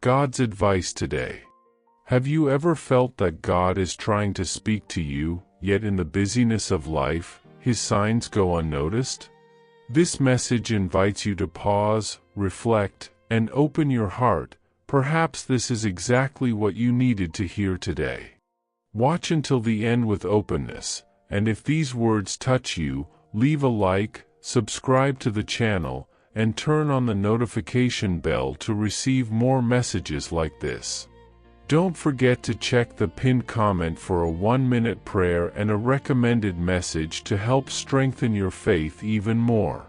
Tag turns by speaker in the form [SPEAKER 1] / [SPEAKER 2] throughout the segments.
[SPEAKER 1] God's advice today. Have you ever felt that God is trying to speak to you, yet in the busyness of life, His signs go unnoticed? This message invites you to pause, reflect, and open your heart. Perhaps this is exactly what you needed to hear today. Watch until the end with openness, and if these words touch you, leave a like, subscribe to the channel, and turn on the notification bell to receive more messages like this. Don't forget to check the pinned comment for a 1-minute prayer and a recommended message to help strengthen your faith even more.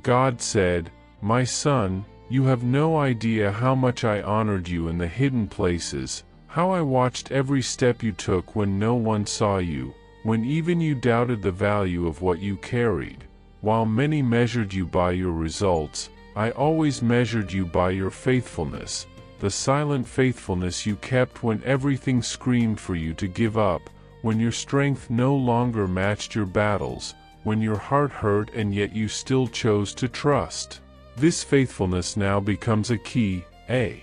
[SPEAKER 1] God said, "My son, you have no idea how much I honored you in the hidden places, how I watched every step you took when no one saw you, when even you doubted the value of what you carried. While many measured you by your results, I always measured you by your faithfulness, the silent faithfulness you kept when everything screamed for you to give up, when your strength no longer matched your battles, when your heart hurt and yet you still chose to trust. This faithfulness now becomes a key, a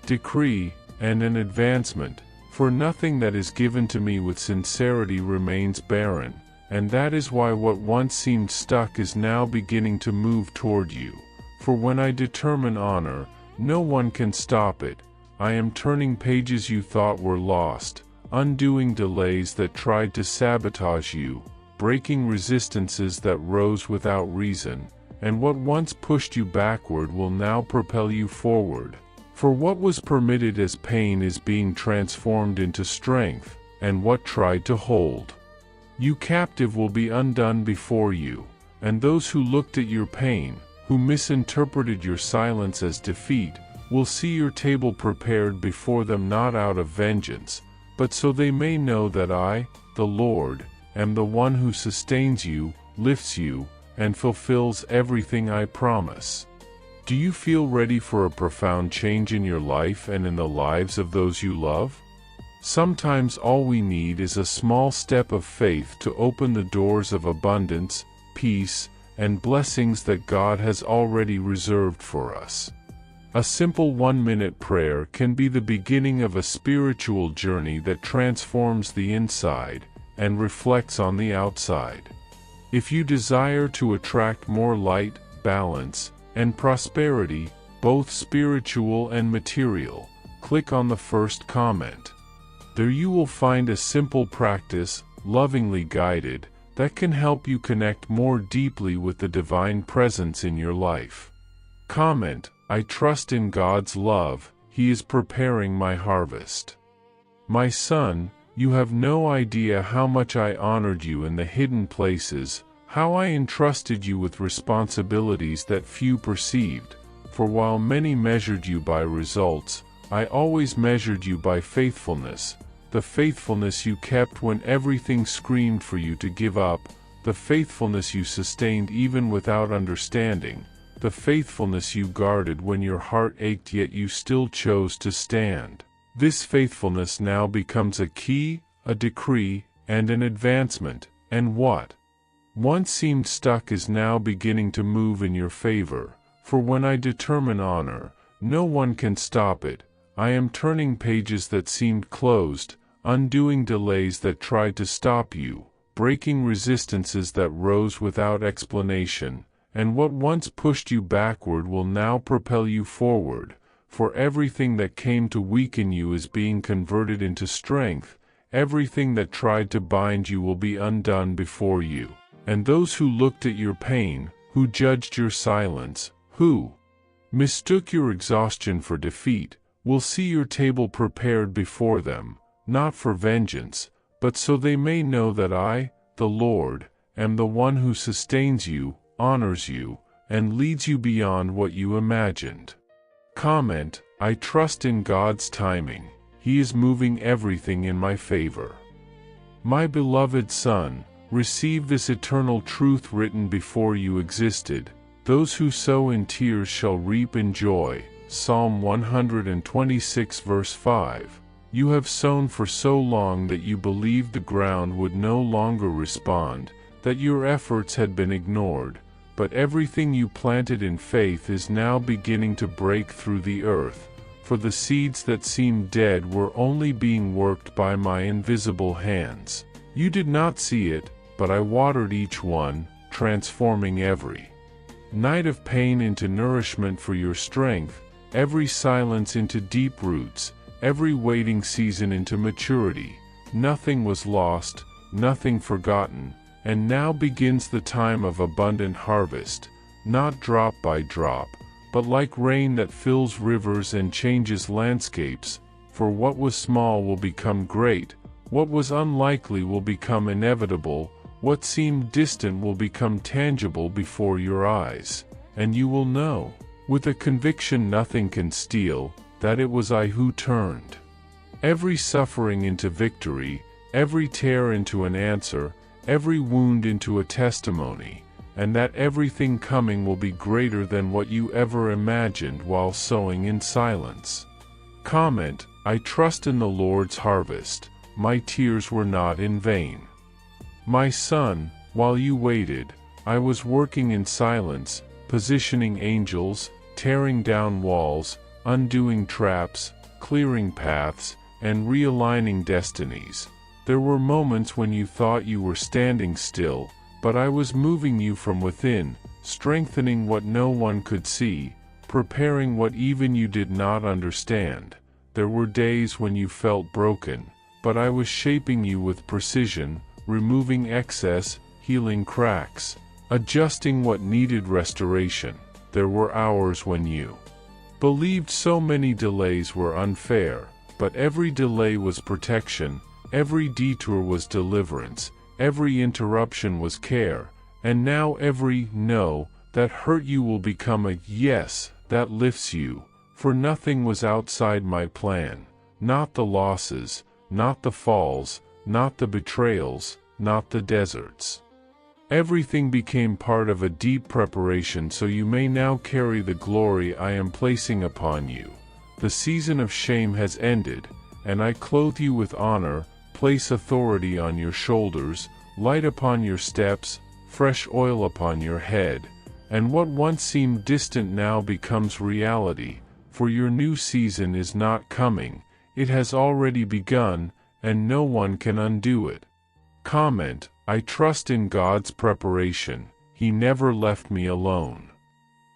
[SPEAKER 1] decree, and an advancement, for nothing that is given to me with sincerity remains barren, and that is why what once seemed stuck is now beginning to move toward you. For when I determine honor, no one can stop it. I am turning pages you thought were lost, undoing delays that tried to sabotage you, breaking resistances that rose without reason, and what once pushed you backward will now propel you forward. For what was permitted as pain is being transformed into strength, and what tried to hold you captive will be undone before you, and those who looked at your pain, who misinterpreted your silence as defeat, will see your table prepared before them not out of vengeance, but so they may know that I, the Lord, am the one who sustains you, lifts you, and fulfills everything I promise. Do you feel ready for a profound change in your life and in the lives of those you love? Sometimes all we need is a small step of faith to open the doors of abundance, peace, and blessings that God has already reserved for us. A simple 1-minute prayer can be the beginning of a spiritual journey that transforms the inside and reflects on the outside. If you desire to attract more light, balance, and prosperity, both spiritual and material, click on the first comment. There you will find a simple practice, lovingly guided, that can help you connect more deeply with the divine presence in your life. Comment, "I trust in God's love, He is preparing my harvest." My son, you have no idea how much I honored you in the hidden places, how I entrusted you with responsibilities that few perceived, for while many measured you by results, I always measured you by faithfulness, the faithfulness you kept when everything screamed for you to give up, the faithfulness you sustained even without understanding, the faithfulness you guarded when your heart ached yet you still chose to stand. This faithfulness now becomes a key, a decree, and an advancement, and what once seemed stuck is now beginning to move in your favor, for when I determine honor, no one can stop it. I am turning pages that seemed closed, undoing delays that tried to stop you, breaking resistances that rose without explanation, and what once pushed you backward will now propel you forward, for everything that came to weaken you is being converted into strength, everything that tried to bind you will be undone before you, and those who looked at your pain, who judged your silence, who mistook your exhaustion for defeat, will see your table prepared before them, not for vengeance, but so they may know that I, the Lord, am the one who sustains you, honors you, and leads you beyond what you imagined. Comment, "I trust in God's timing, He is moving everything in my favor." My beloved son, receive this eternal truth written before you existed. Those who sow in tears shall reap in joy. Psalm 126 verse 5. You have sown for so long that you believed the ground would no longer respond, that your efforts had been ignored, but everything you planted in faith is now beginning to break through the earth. for the seeds that seemed dead were only being worked by my invisible hands. You did not see it, but I watered each one, transforming every night of pain into nourishment for your strength, every silence into deep roots, every waiting season into maturity. Nothing was lost, nothing forgotten, and now begins the time of abundant harvest, not drop by drop, but like rain that fills rivers and changes landscapes. For what was small will become great, what was unlikely will become inevitable, what seemed distant will become tangible before your eyes, and you will know, with a conviction nothing can steal, that it was I who turned every suffering into victory, every tear into an answer, every wound into a testimony, and that everything coming will be greater than what you ever imagined while sowing in silence. Comment: I trust in the Lord's harvest, my tears were not in vain. My son, while you waited, I was working in silence, positioning angels, tearing down walls, undoing traps, clearing paths, and realigning destinies. There were moments when you thought you were standing still, but I was moving you from within, strengthening what no one could see, preparing what even you did not understand. There were days when you felt broken, but I was shaping you with precision, removing excess, healing cracks, adjusting what needed restoration. There were hours when you believed so many delays were unfair, but every delay was protection, every detour was deliverance, every interruption was care, and now every no that hurt you will become a yes that lifts you, for nothing was outside my plan, not the losses, not the falls, not the betrayals, not the deserts. Everything became part of a deep preparation, so you may now carry the glory I am placing upon you. The season of shame has ended, and I clothe you with honor, place authority on your shoulders, light upon your steps, fresh oil upon your head, and what once seemed distant now becomes reality, for your new season is not coming, it has already begun, and no one can undo it. Comment: I trust in God's preparation, He never left me alone.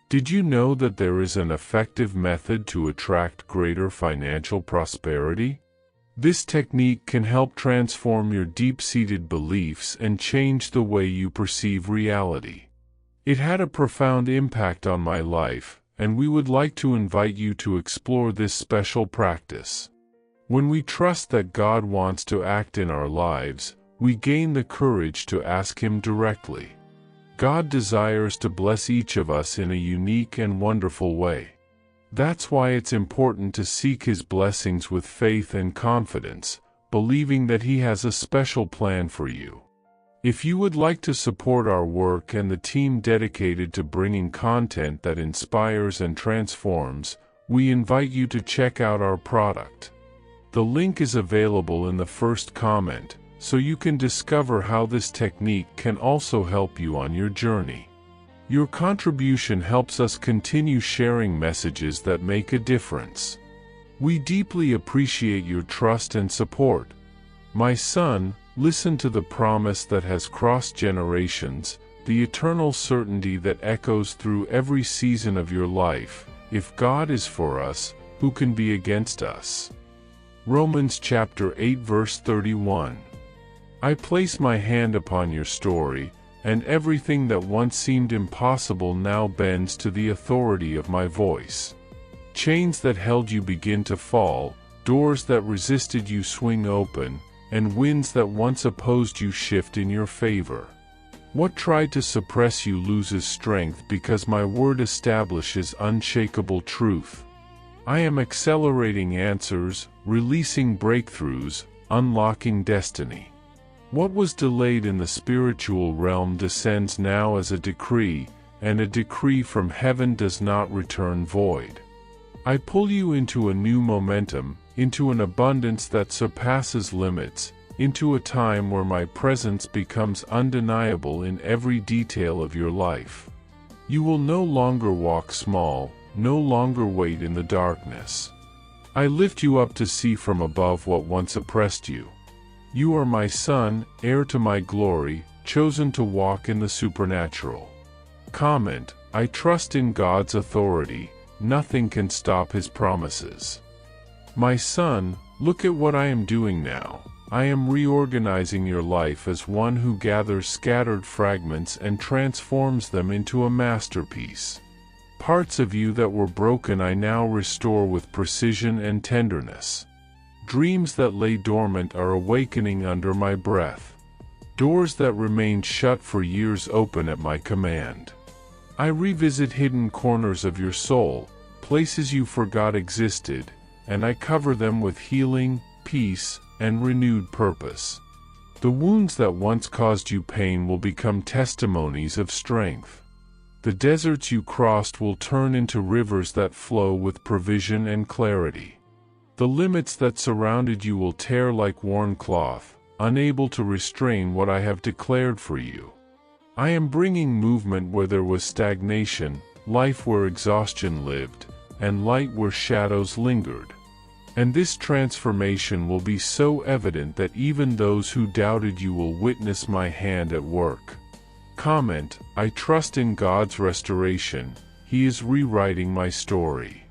[SPEAKER 1] Did you know that there is an effective method to attract greater financial prosperity? This technique can help transform your deep-seated beliefs and change the way you perceive reality. It had a profound impact on my life, and we would like to invite you to explore this special practice. When we trust that God wants to act in our lives, we gain the courage to ask Him directly. God desires to bless each of us in a unique and wonderful way. That's why it's important to seek His blessings with faith and confidence, believing that He has a special plan for you. If you would like to support our work and the team dedicated to bringing content that inspires and transforms, we invite you to check out our product. The link is available in the first comment, so you can discover how this technique can also help you on your journey. Your contribution helps us continue sharing messages that make a difference. We deeply appreciate your trust and support. My son, listen to the promise that has crossed generations, the eternal certainty that echoes through every season of your life. If God is for us, who can be against us? Romans chapter 8 verse 31. I place my hand upon your story, and everything that once seemed impossible now bends to the authority of my voice. Chains that held you begin to fall, doors that resisted you swing open, and winds that once opposed you shift in your favor. What tried to suppress you loses strength because my word establishes unshakable truth. I am accelerating answers, releasing breakthroughs, unlocking destiny. What was delayed in the spiritual realm descends now as a decree, and a decree from heaven does not return void. I pull you into a new momentum, into an abundance that surpasses limits, into a time where my presence becomes undeniable in every detail of your life. You will no longer walk small, no longer wait in the darkness. I lift you up to see from above what once oppressed you. You are my son, heir to my glory, chosen to walk in the supernatural. Comment: I trust in God's authority. Nothing can stop His promises. My son, look at what I am doing now. I am reorganizing your life as one who gathers scattered fragments and transforms them into a masterpiece. Parts of you that were broken I now restore with precision and tenderness. Dreams that lay dormant are awakening under my breath. Doors that remained shut for years open at my command. I revisit hidden corners of your soul, places you forgot existed, and I cover them with healing, peace, and renewed purpose. The wounds that once caused you pain will become testimonies of strength. The deserts you crossed will turn into rivers that flow with provision and clarity. The limits that surrounded you will tear like worn cloth, unable to restrain what I have declared for you. I am bringing movement where there was stagnation, life where exhaustion lived, and light where shadows lingered. And this transformation will be so evident that even those who doubted you will witness my hand at work. Comment: I trust in God's restoration. He is rewriting my story.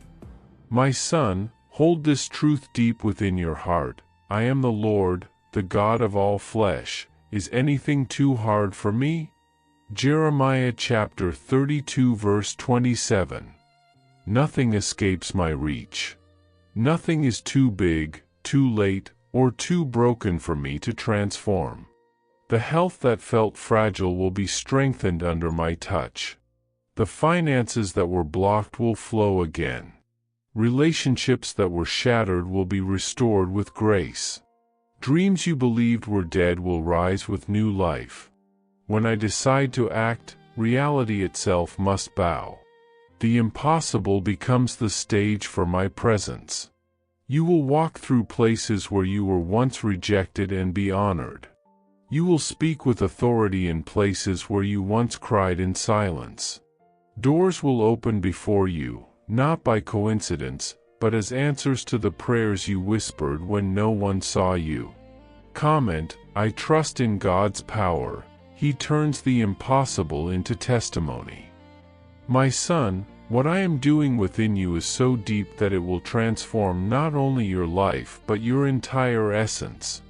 [SPEAKER 1] My son, hold this truth deep within your heart. I am the Lord, the God of all flesh. Is anything too hard for me? Jeremiah chapter 32 verse 27. Nothing escapes my reach. Nothing is too big, too late, or too broken for me to transform. The health that felt fragile will be strengthened under my touch. The finances that were blocked will flow again. Relationships that were shattered will be restored with grace. Dreams you believed were dead will rise with new life. When I decide to act, reality itself must bow. The impossible becomes the stage for my presence. You will walk through places where you were once rejected and be honored. You will speak with authority in places where you once cried in silence. Doors will open before you, not by coincidence, but as answers to the prayers you whispered when no one saw you. Comment: I trust in God's power. He turns the impossible into testimony. My son, what I am doing within you is so deep that it will transform not only your life but your entire essence.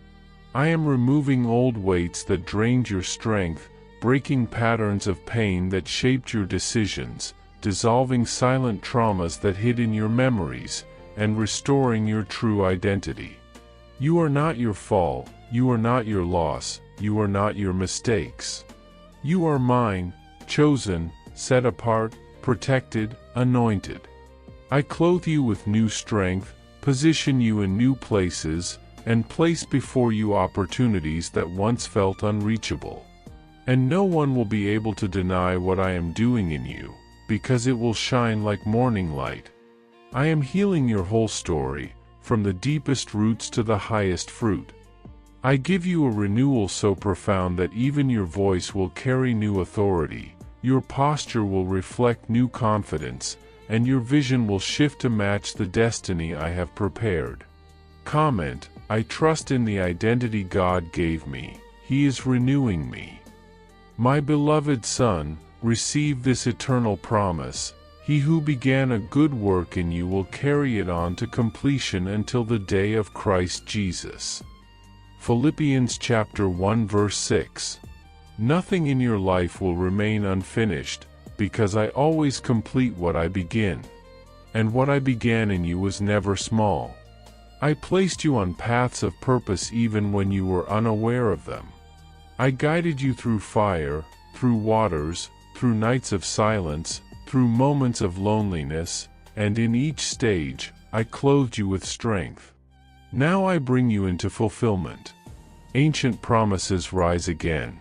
[SPEAKER 1] I am removing old weights that drained your strength, breaking patterns of pain that shaped your decisions, dissolving silent traumas that hid in your memories, and restoring your true identity. You are not your fall, you are not your loss, you are not your mistakes. You are mine, chosen, set apart, protected, anointed. I clothe you with new strength, position you in new places, and place before you opportunities that once felt unreachable. And no one will be able to deny what I am doing in you, because it will shine like morning light. I am healing your whole story, from the deepest roots to the highest fruit. I give you a renewal so profound that even your voice will carry new authority, your posture will reflect new confidence, and your vision will shift to match the destiny I have prepared. Comment: I trust in the identity God gave me. He is renewing me. My beloved son, receive this eternal promise. He who began a good work in you will carry it on to completion until the day of Christ Jesus. Philippians chapter 1 verse 6. Nothing in your life will remain unfinished, because I always complete what I begin. And what I began in you was never small. I placed you on paths of purpose even when you were unaware of them. I guided you through fire, through waters, through nights of silence, through moments of loneliness, and in each stage, I clothed you with strength. Now I bring you into fulfillment. Ancient promises rise again.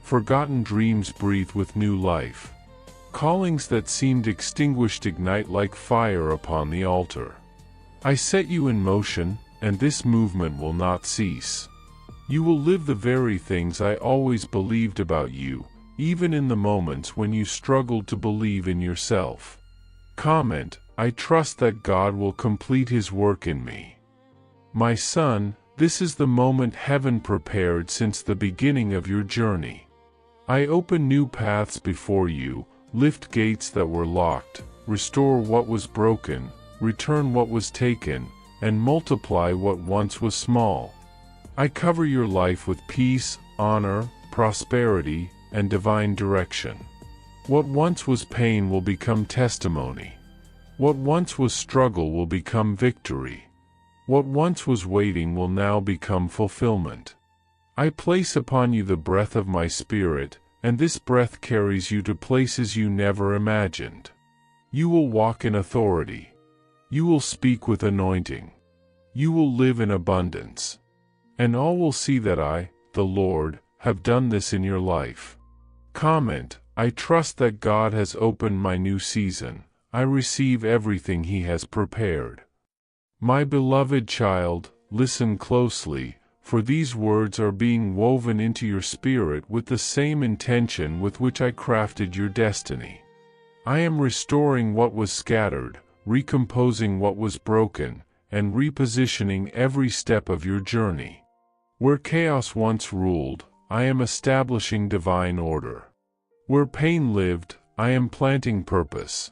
[SPEAKER 1] Forgotten dreams breathe with new life. Callings that seemed extinguished ignite like fire upon the altar. I set you in motion, and this movement will not cease. You will live the very things I always believed about you, even in the moments when you struggled to believe in yourself. Comment, I trust that God will complete His work in me. My son, this is the moment heaven prepared since the beginning of your journey. I open new paths before you, lift gates that were locked, restore what was broken, return what was taken, and multiply what once was small. I cover your life with peace, honor, prosperity, and divine direction. What once was pain will become testimony. What once was struggle will become victory. What once was waiting will now become fulfillment. I place upon you the breath of my Spirit, and this breath carries you to places you never imagined. You will walk in authority. You will speak with anointing. You will live in abundance. And all will see that I, the Lord, have done this in your life. Comment, I trust that God has opened my new season. I receive everything He has prepared. My beloved child, listen closely, for these words are being woven into your spirit with the same intention with which I crafted your destiny. I am restoring what was scattered, recomposing what was broken, and repositioning every step of your journey. Where chaos once ruled, I am establishing divine order. Where pain lived, I am planting purpose.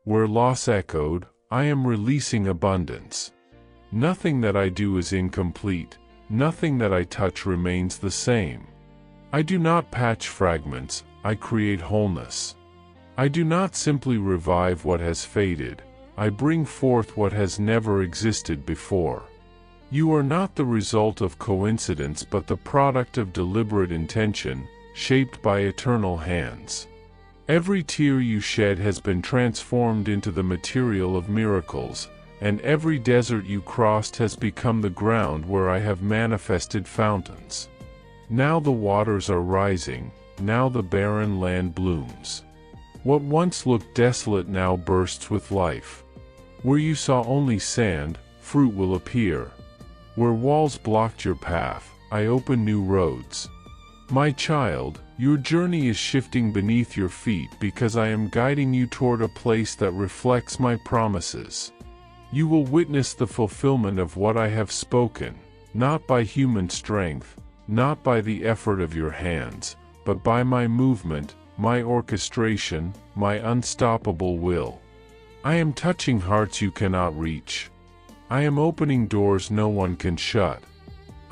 [SPEAKER 1] Where loss echoed, I am releasing abundance. Nothing that I do is incomplete. Nothing that I touch remains the same. I do not patch fragments, I create wholeness. I do not simply revive what has faded, I bring forth what has never existed before. You are not the result of coincidence but the product of deliberate intention, shaped by eternal hands. Every tear you shed has been transformed into the material of miracles, and every desert you crossed has become the ground where I have manifested fountains. Now the waters are rising, now the barren land blooms. What once looked desolate now bursts with life. Where you saw only sand, fruit will appear. Where walls blocked your path, I open new roads. My child, your journey is shifting beneath your feet because I am guiding you toward a place that reflects my promises. You will witness the fulfillment of what I have spoken, not by human strength, not by the effort of your hands, but by my movement, my orchestration, my unstoppable will. I am touching hearts you cannot reach. I am opening doors no one can shut.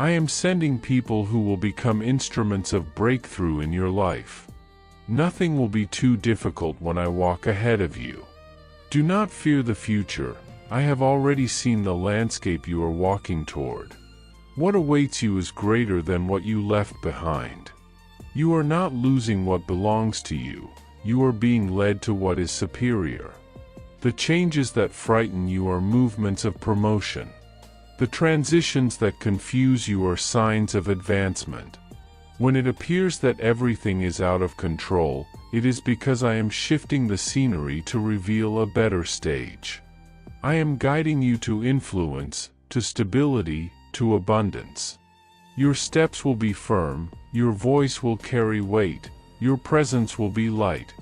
[SPEAKER 1] I am sending people who will become instruments of breakthrough in your life. Nothing will be too difficult when I walk ahead of you. Do not fear the future. I have already seen the landscape you are walking toward. What awaits you is greater than what you left behind. You are not losing what belongs to you. You are being led to what is superior. The changes that frighten you are movements of promotion. The transitions that confuse you are signs of advancement. When it appears that everything is out of control, it is because I am shifting the scenery to reveal a better stage. I am guiding you to influence, to stability, to abundance. Your steps will be firm, your voice will carry weight, your presence will be light.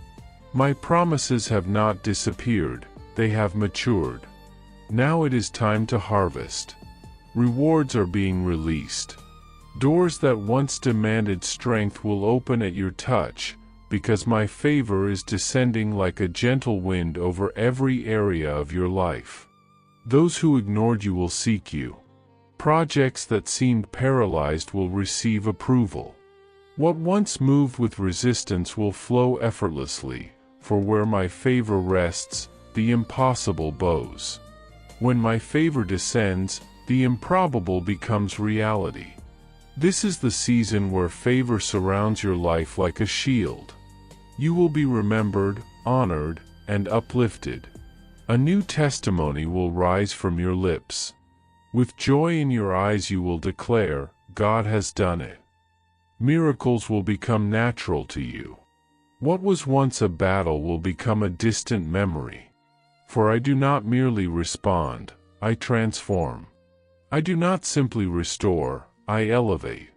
[SPEAKER 1] My promises have not disappeared, they have matured. Now it is time to harvest. Rewards are being released. Doors that once demanded strength will open at your touch, because my favor is descending like a gentle wind over every area of your life. Those who ignored you will seek you. Projects that seemed paralyzed will receive approval. What once moved with resistance will flow effortlessly, for where my favor rests, the impossible bows. When my favor descends, the improbable becomes reality. This is the season where favor surrounds your life like a shield. You will be remembered, honored, and uplifted. A new testimony will rise from your lips. With joy in your eyes you will declare, God has done it. Miracles will become natural to you. What was once a battle will become a distant memory. For I do not merely respond, I transform. I do not simply restore, I elevate.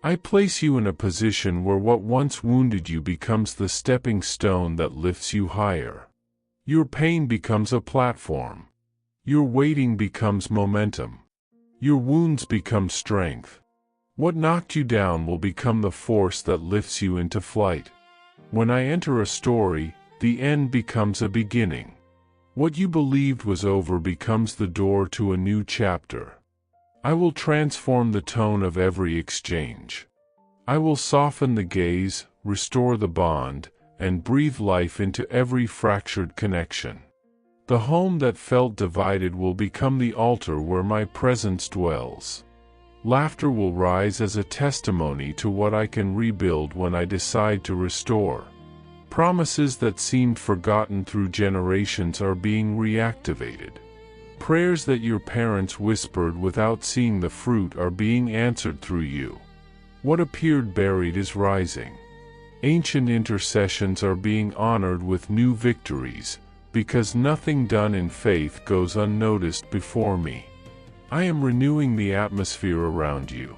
[SPEAKER 1] I place you in a position where what once wounded you becomes the stepping stone that lifts you higher. Your pain becomes a platform. Your waiting becomes momentum. Your wounds become strength. What knocked you down will become the force that lifts you into flight. When I enter a story, the end becomes a beginning. What you believed was over becomes the door to a new chapter. I will transform the tone of every exchange. I will soften the gaze, restore the bond, and breathe life into every fractured connection. The home that felt divided will become the altar where my presence dwells. Laughter will rise as a testimony to what I can rebuild when I decide to restore. Promises that seemed forgotten through generations are being reactivated. Prayers that your parents whispered without seeing the fruit are being answered through you. What appeared buried is rising. Ancient intercessions are being honored with new victories, because nothing done in faith goes unnoticed before me. I am renewing the atmosphere around you.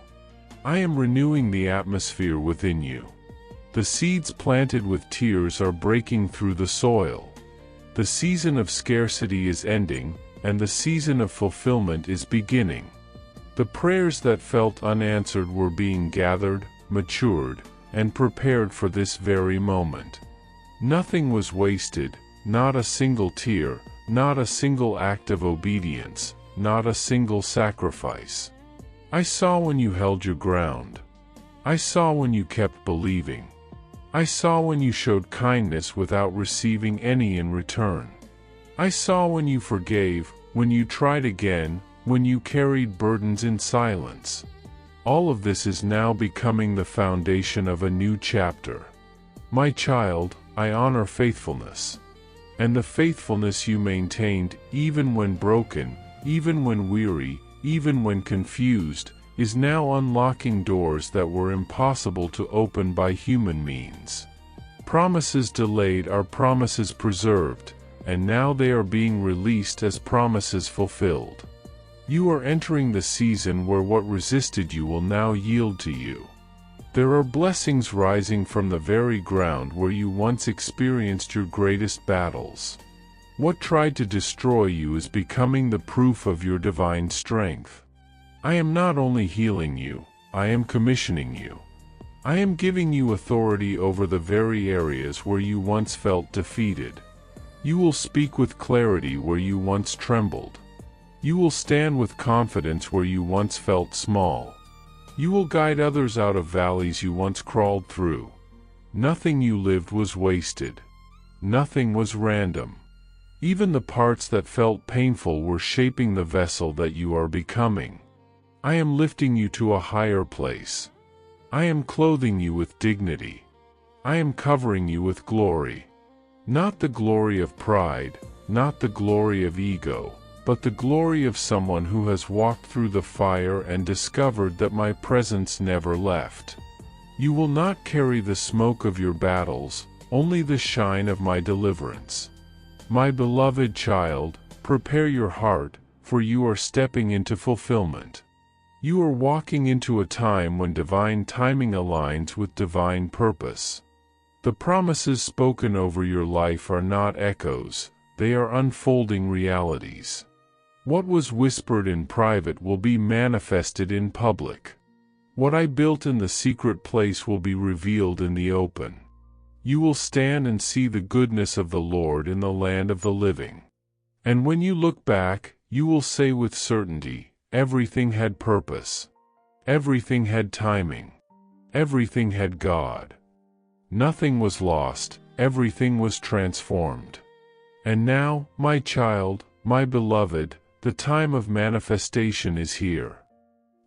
[SPEAKER 1] I am renewing the atmosphere within you. The seeds planted with tears are breaking through the soil. The season of scarcity is ending, and the season of fulfillment is beginning. The prayers that felt unanswered were being gathered, matured, and prepared for this very moment. Nothing was wasted, not a single tear, not a single act of obedience, not a single sacrifice. I saw when you held your ground. I saw when you kept believing. I saw when you showed kindness without receiving any in return. I saw when you forgave, when you tried again, when you carried burdens in silence. All of this is now becoming the foundation of a new chapter. My child, I honor faithfulness. And the faithfulness you maintained, even when broken, even when weary, even when confused, is now unlocking doors that were impossible to open by human means. Promises delayed are promises preserved, and now they are being released as promises fulfilled. You are entering the season where what resisted you will now yield to you. There are blessings rising from the very ground where you once experienced your greatest battles. What tried to destroy you is becoming the proof of your divine strength. I am not only healing you, I am commissioning you. I am giving you authority over the very areas where you once felt defeated. You will speak with clarity where you once trembled. You will stand with confidence where you once felt small. You will guide others out of valleys you once crawled through. Nothing you lived was wasted. Nothing was random. Even the parts that felt painful were shaping the vessel that you are becoming. I am lifting you to a higher place. I am clothing you with dignity. I am covering you with glory. Not the glory of pride, not the glory of ego, but the glory of someone who has walked through the fire and discovered that my presence never left. You will not carry the smoke of your battles, only the shine of my deliverance. My beloved child, prepare your heart, for you are stepping into fulfillment. You are walking into a time when divine timing aligns with divine purpose. The promises spoken over your life are not echoes, they are unfolding realities. What was whispered in private will be manifested in public. What I built in the secret place will be revealed in the open. You will stand and see the goodness of the Lord in the land of the living. And when you look back, you will say with certainty, everything had purpose. Everything had timing. Everything had God. Nothing was lost, everything was transformed. And now, my child, my beloved, the time of manifestation is here.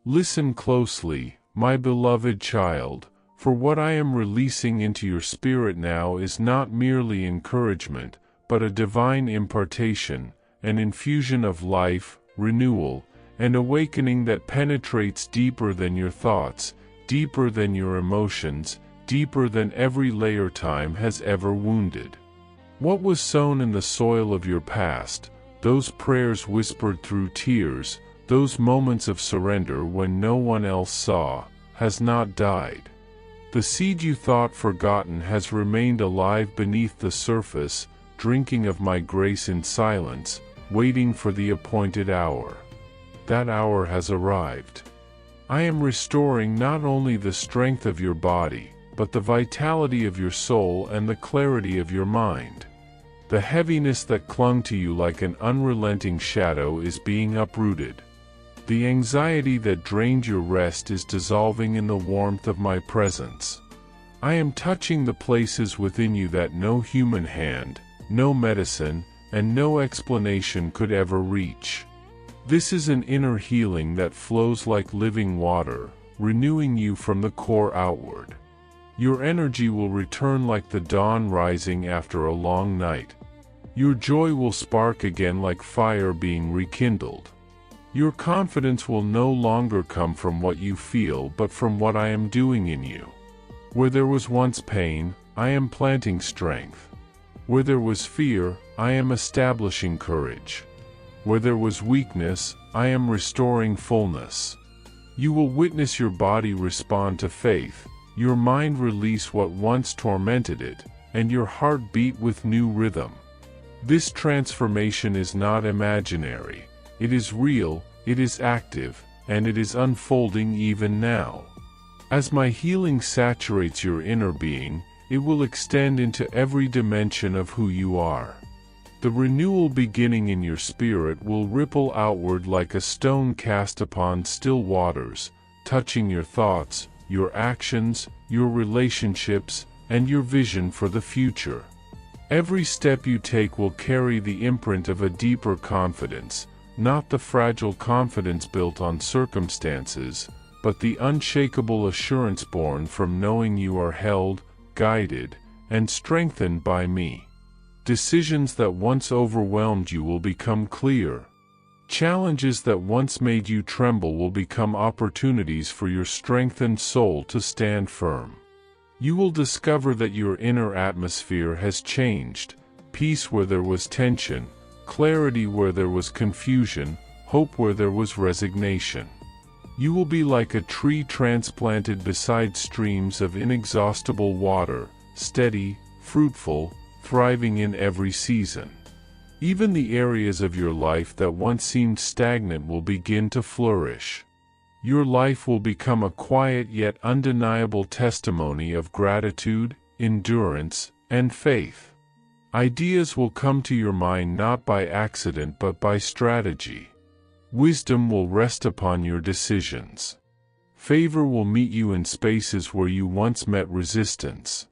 [SPEAKER 1] Listen closely, my beloved child, for what I am releasing into your spirit now is not merely encouragement, but a divine impartation, an infusion of life, renewal, and awakening that penetrates deeper than your thoughts, deeper than your emotions, deeper than every layer time has ever wounded. What was sown in the soil of your past, those prayers whispered through tears, those moments of surrender when no one else saw, has not died. The seed you thought forgotten has remained alive beneath the surface, drinking of my grace in silence, waiting for the appointed hour. That hour has arrived. I am restoring not only the strength of your body, but the vitality of your soul and the clarity of your mind. The heaviness that clung to you like an unrelenting shadow is being uprooted. The anxiety that drained your rest is dissolving in the warmth of my presence. I am touching the places within you that no human hand, no medicine, and no explanation could ever reach. This is an inner healing that flows like living water, renewing you from the core outward. Your energy will return like the dawn rising after a long night. Your joy will spark again like fire being rekindled. Your confidence will no longer come from what you feel but from what I am doing in you. Where there was once pain, I am planting strength. Where there was fear, I am establishing courage. Where there was weakness, I am restoring fullness. You will witness your body respond to faith, your mind release what once tormented it, and your heart beat with new rhythm. This transformation is not imaginary. It is real, it is active, and it is unfolding even now. As my healing saturates your inner being, it will extend into every dimension of who you are. The renewal beginning in your spirit will ripple outward like a stone cast upon still waters, touching your thoughts, your actions, your relationships, and your vision for the future. Every step you take will carry the imprint of a deeper confidence, not the fragile confidence built on circumstances, but the unshakable assurance born from knowing you are held, guided, and strengthened by me. Decisions that once overwhelmed you will become clear. Challenges that once made you tremble will become opportunities for your strengthened soul to stand firm. You will discover that your inner atmosphere has changed, peace where there was tension, clarity where there was confusion, hope where there was resignation. You will be like a tree transplanted beside streams of inexhaustible water, steady, fruitful, thriving in every season. Even the areas of your life that once seemed stagnant will begin to flourish. Your life will become a quiet yet undeniable testimony of gratitude, endurance, and faith. Ideas will come to your mind not by accident but by strategy. Wisdom will rest upon your decisions. Favor will meet you in spaces where you once met resistance.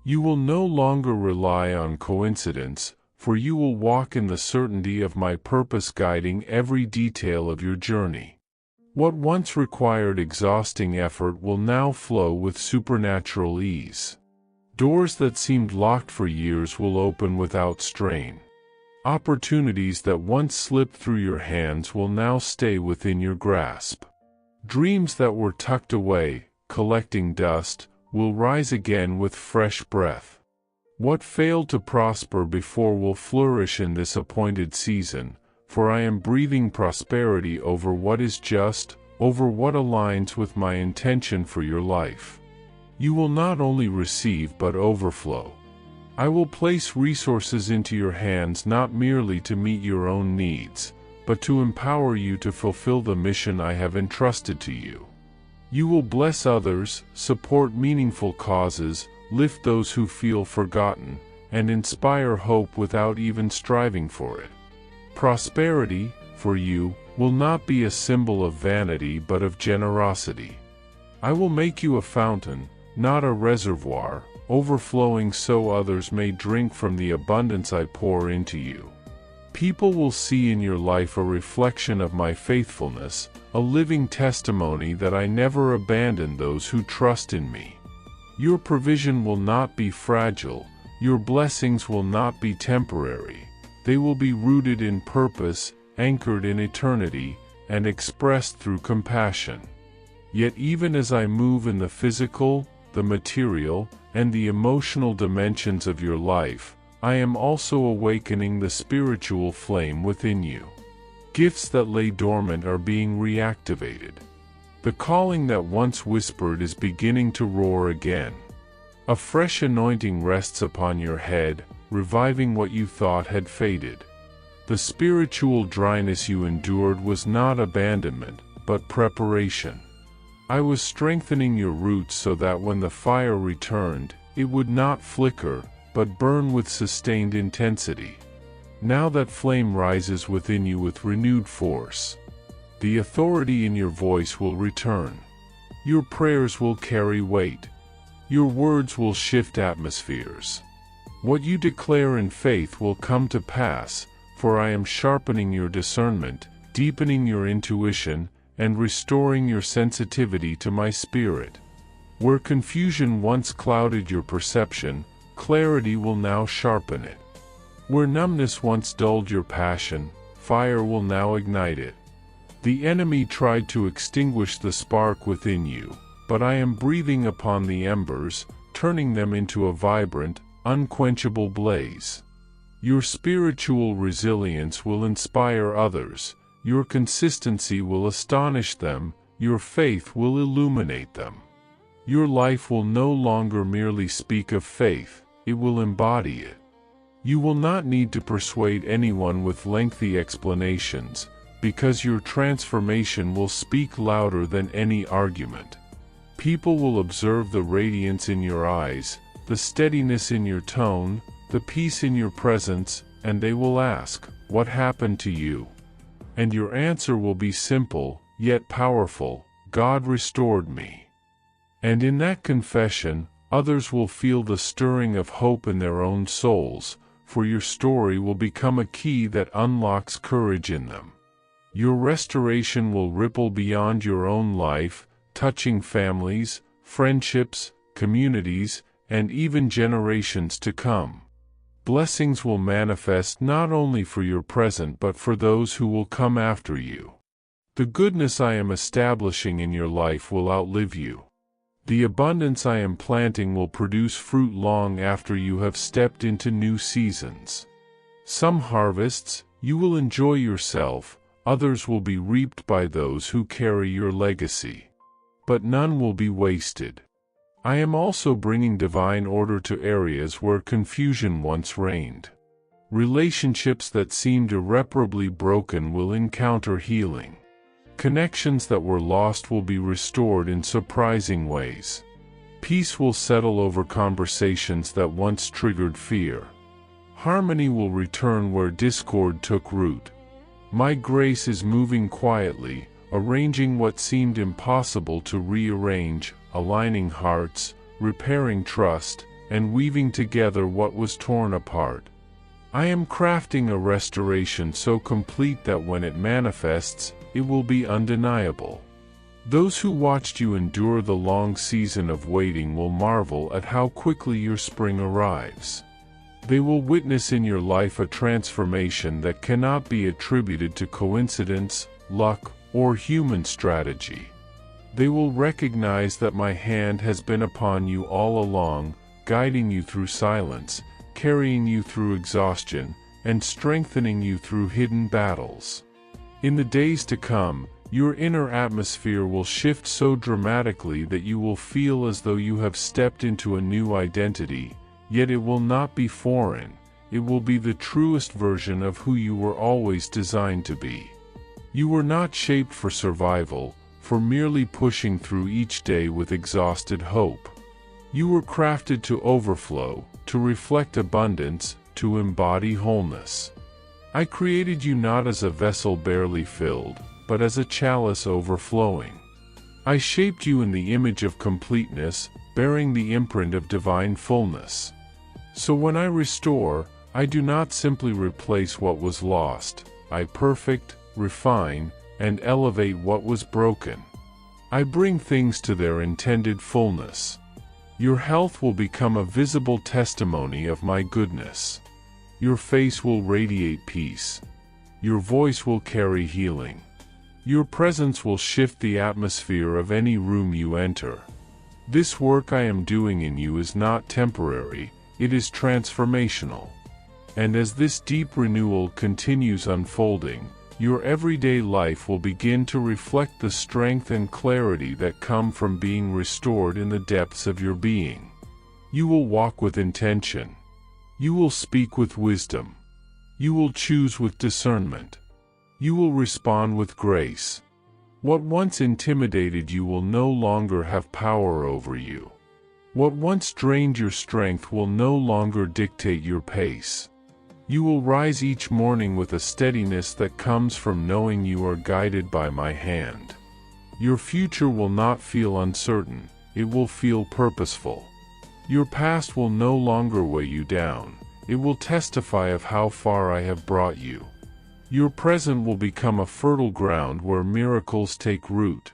[SPEAKER 1] You will no longer rely on coincidence, for you will walk in the certainty of my purpose guiding every detail of your journey. What once required exhausting effort will now flow with supernatural ease. Doors that seemed locked for years will open without strain. Opportunities that once slipped through your hands will now stay within your grasp. Dreams that were tucked away, collecting dust, will rise again with fresh breath. What failed to prosper before will flourish in this appointed season, for I am breathing prosperity over what is just, over what aligns with my intention for your life. You will not only receive but overflow. I will place resources into your hands not merely to meet your own needs, but to empower you to fulfill the mission I have entrusted to you. You will bless others, support meaningful causes, lift those who feel forgotten, and inspire hope without even striving for it. Prosperity, for you, will not be a symbol of vanity but of generosity. I will make you a fountain, not a reservoir, overflowing so others may drink from the abundance I pour into you. People will see in your life a reflection of my faithfulness, a living testimony that I never abandon those who trust in me. Your provision will not be fragile, your blessings will not be temporary. They will be rooted in purpose, anchored in eternity, and expressed through compassion. Yet even as I move in the physical, the material, and the emotional dimensions of your life, I am also awakening the spiritual flame within you. Gifts that lay dormant are being reactivated. The calling that once whispered is beginning to roar again. A fresh anointing rests upon your head, reviving what you thought had faded. The spiritual dryness you endured was not abandonment, but preparation. I was strengthening your roots so that when the fire returned, it would not flicker, but burn with sustained intensity. Now that flame rises within you with renewed force. The authority in your voice will return. Your prayers will carry weight. Your words will shift atmospheres. What you declare in faith will come to pass, for I am sharpening your discernment, deepening your intuition, and restoring your sensitivity to my spirit. Where confusion once clouded your perception, clarity will now sharpen it. Where numbness once dulled your passion, fire will now ignite it. The enemy tried to extinguish the spark within you, but I am breathing upon the embers, turning them into a vibrant, unquenchable blaze. Your spiritual resilience will inspire others, your consistency will astonish them, your faith will illuminate them. Your life will no longer merely speak of faith, it will embody it. You will not need to persuade anyone with lengthy explanations, because your transformation will speak louder than any argument. People will observe the radiance in your eyes, the steadiness in your tone, the peace in your presence, and they will ask, "What happened to you?" And your answer will be simple, yet powerful, "God restored me." And in that confession, others will feel the stirring of hope in their own souls, for your story will become a key that unlocks courage in them. Your restoration will ripple beyond your own life, touching families, friendships, communities, and even generations to come. Blessings will manifest not only for your present but for those who will come after you. The goodness I am establishing in your life will outlive you. The abundance I am planting will produce fruit long after you have stepped into new seasons. Some harvests, you will enjoy yourself, others will be reaped by those who carry your legacy. But none will be wasted. I am also bringing divine order to areas where confusion once reigned. Relationships that seemed irreparably broken will encounter healing. Connections that were lost will be restored in surprising ways. Peace will settle over conversations that once triggered fear. Harmony will return where discord took root. My grace is moving quietly, arranging what seemed impossible to rearrange, aligning hearts, repairing trust, and weaving together what was torn apart. I am crafting a restoration so complete that when it manifests, it will be undeniable. Those who watched you endure the long season of waiting will marvel at how quickly your spring arrives. They will witness in your life a transformation that cannot be attributed to coincidence, luck, or human strategy. They will recognize that my hand has been upon you all along, guiding you through silence, carrying you through exhaustion, and strengthening you through hidden battles. In the days to come, your inner atmosphere will shift so dramatically that you will feel as though you have stepped into a new identity, yet it will not be foreign, it will be the truest version of who you were always designed to be. You were not shaped for survival, for merely pushing through each day with exhausted hope. You were crafted to overflow, to reflect abundance, to embody wholeness. I created you not as a vessel barely filled, but as a chalice overflowing. I shaped you in the image of completeness, bearing the imprint of divine fullness. So when I restore, I do not simply replace what was lost, I perfect, refine, and elevate what was broken. I bring things to their intended fullness. Your health will become a visible testimony of my goodness. Your face will radiate peace. Your voice will carry healing. Your presence will shift the atmosphere of any room you enter. This work I am doing in you is not temporary, it is transformational. And as this deep renewal continues unfolding, your everyday life will begin to reflect the strength and clarity that come from being restored in the depths of your being. You will walk with intention. You will speak with wisdom. You will choose with discernment. You will respond with grace. What once intimidated you will no longer have power over you. What once drained your strength will no longer dictate your pace. You will rise each morning with a steadiness that comes from knowing you are guided by my hand. Your future will not feel uncertain, it will feel purposeful. Your past will no longer weigh you down, it will testify of how far I have brought you. Your present will become a fertile ground where miracles take root.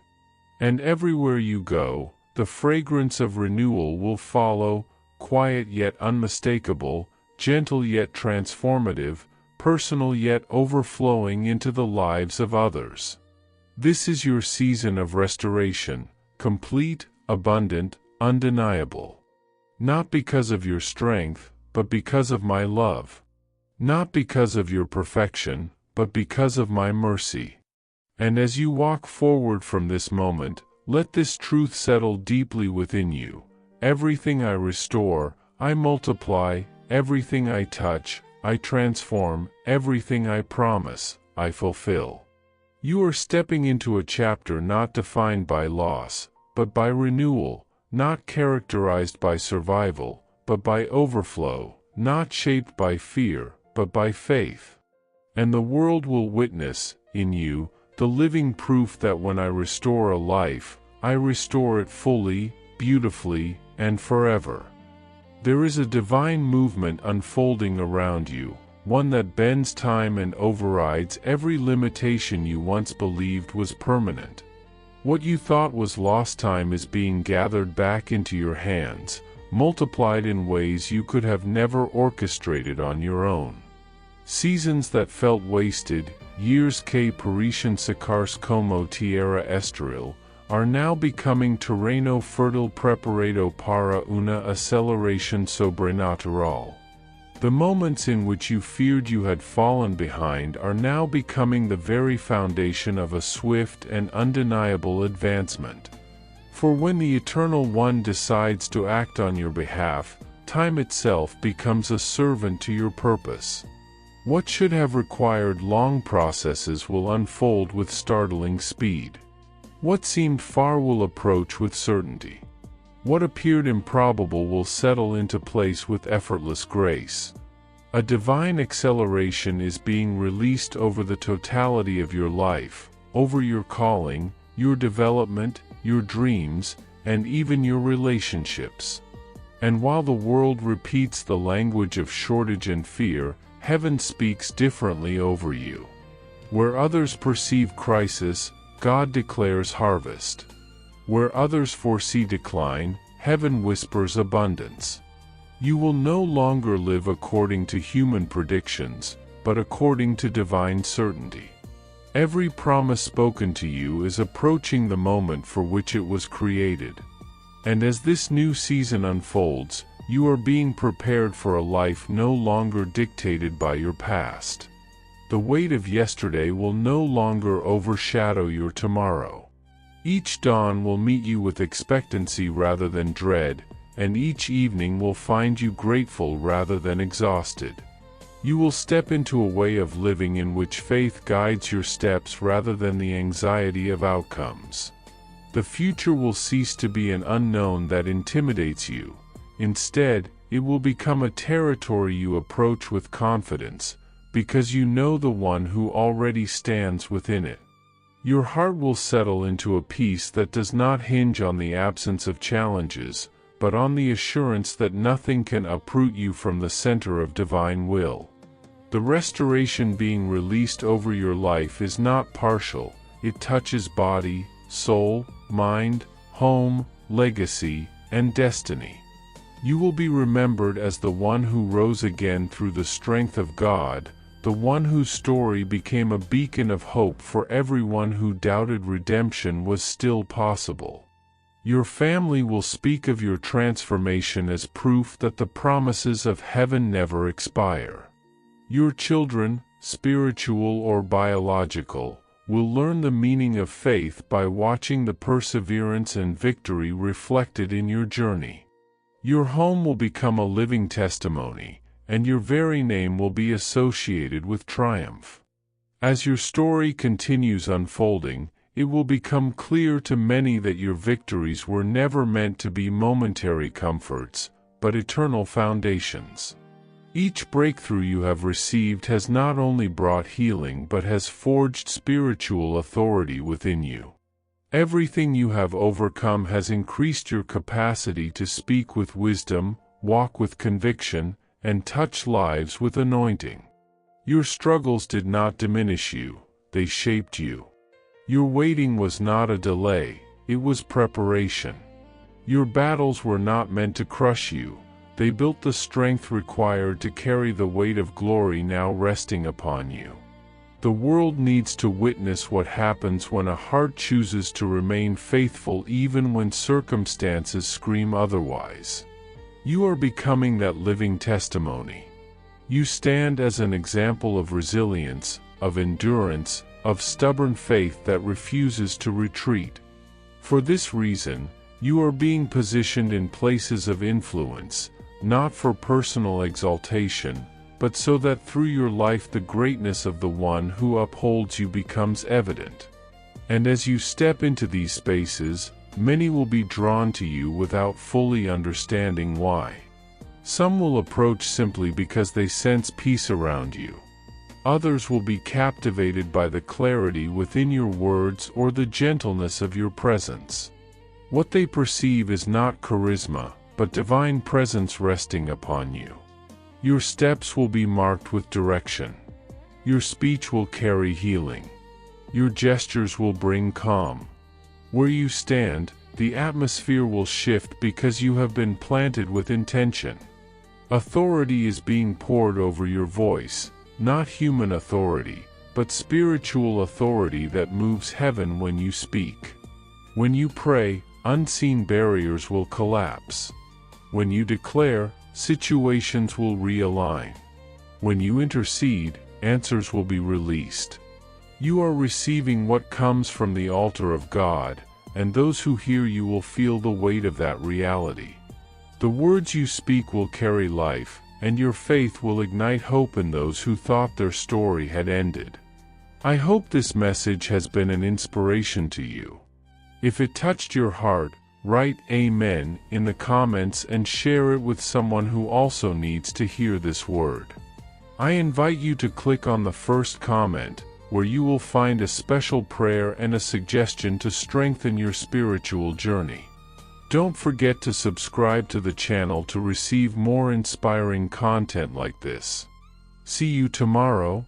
[SPEAKER 1] And everywhere you go, the fragrance of renewal will follow, quiet yet unmistakable, gentle yet transformative, personal yet overflowing into the lives of others. This is your season of restoration, complete, abundant, undeniable. Not because of your strength, but because of my love. Not because of your perfection, but because of my mercy. And as you walk forward from this moment, let this truth settle deeply within you. Everything I restore, I multiply, everything I touch, I transform, everything I promise, I fulfill. You are stepping into a chapter not defined by loss, but by renewal, not characterized by survival, but by overflow, not shaped by fear, but by faith. And the world will witness, in you, the living proof that when I restore a life, I restore it fully, beautifully, and forever. There is a divine movement unfolding around you, one that bends time and overrides every limitation you once believed was permanent. What you thought was lost time is being gathered back into your hands, multiplied in ways you could have never orchestrated on your own. Seasons that felt wasted, years que parecen secarse como tierra estéril, are now becoming terreno fértil preparado para una aceleración sobrenatural. The moments in which you feared you had fallen behind are now becoming the very foundation of a swift and undeniable advancement. For when the Eternal One decides to act on your behalf, time itself becomes a servant to your purpose. What should have required long processes will unfold with startling speed. What seemed far will approach with certainty. What appeared improbable will settle into place with effortless grace. A divine acceleration is being released over the totality of your life, over your calling, your development, your dreams, and even your relationships. And while the world repeats the language of shortage and fear, heaven speaks differently over you. Where others perceive crisis, God declares harvest. Where others foresee decline, heaven whispers abundance. You will no longer live according to human predictions, but according to divine certainty. Every promise spoken to you is approaching the moment for which it was created. And as this new season unfolds, you are being prepared for a life no longer dictated by your past. The weight of yesterday will no longer overshadow your tomorrow. Each dawn will meet you with expectancy rather than dread, and each evening will find you grateful rather than exhausted. You will step into a way of living in which faith guides your steps rather than the anxiety of outcomes. The future will cease to be an unknown that intimidates you. Instead, it will become a territory you approach with confidence, because you know the one who already stands within it. Your heart will settle into a peace that does not hinge on the absence of challenges, but on the assurance that nothing can uproot you from the center of divine will. The restoration being released over your life is not partial, it touches body, soul, mind, home, legacy, and destiny. You will be remembered as the one who rose again through the strength of God, the one whose story became a beacon of hope for everyone who doubted redemption was still possible. Your family will speak of your transformation as proof that the promises of heaven never expire. Your children, spiritual or biological, will learn the meaning of faith by watching the perseverance and victory reflected in your journey. Your home will become a living testimony, and your very name will be associated with triumph. As your story continues unfolding, it will become clear to many that your victories were never meant to be momentary comforts, but eternal foundations. Each breakthrough you have received has not only brought healing but has forged spiritual authority within you. Everything you have overcome has increased your capacity to speak with wisdom, walk with conviction, and touch lives with anointing. Your struggles did not diminish you, they shaped you. Your waiting was not a delay, it was preparation. Your battles were not meant to crush you, they built the strength required to carry the weight of glory now resting upon you. The world needs to witness what happens when a heart chooses to remain faithful even when circumstances scream otherwise. You are becoming that living testimony. You stand as an example of resilience, of endurance, of stubborn faith that refuses to retreat. For this reason, you are being positioned in places of influence, not for personal exaltation, but so that through your life the greatness of the one who upholds you becomes evident. And as you step into these spaces, many will be drawn to you without fully understanding why. Some will approach simply because they sense peace around you. Others will be captivated by the clarity within your words or the gentleness of your presence. What they perceive is not charisma, but divine presence resting upon you. Your steps will be marked with direction. Your speech will carry healing. Your gestures will bring calm. Where you stand, the atmosphere will shift because you have been planted with intention. Authority is being poured over your voice, not human authority, but spiritual authority that moves heaven when you speak. When you pray, unseen barriers will collapse. When you declare, situations will realign. When you intercede, answers will be released. You are receiving what comes from the altar of God, and those who hear you will feel the weight of that reality. The words you speak will carry life, and your faith will ignite hope in those who thought their story had ended. I hope this message has been an inspiration to you. If it touched your heart, write Amen in the comments and share it with someone who also needs to hear this word. I invite you to click on the first comment, where you will find a special prayer and a suggestion to strengthen your spiritual journey. Don't forget to subscribe to the channel to receive more inspiring content like this. See you tomorrow.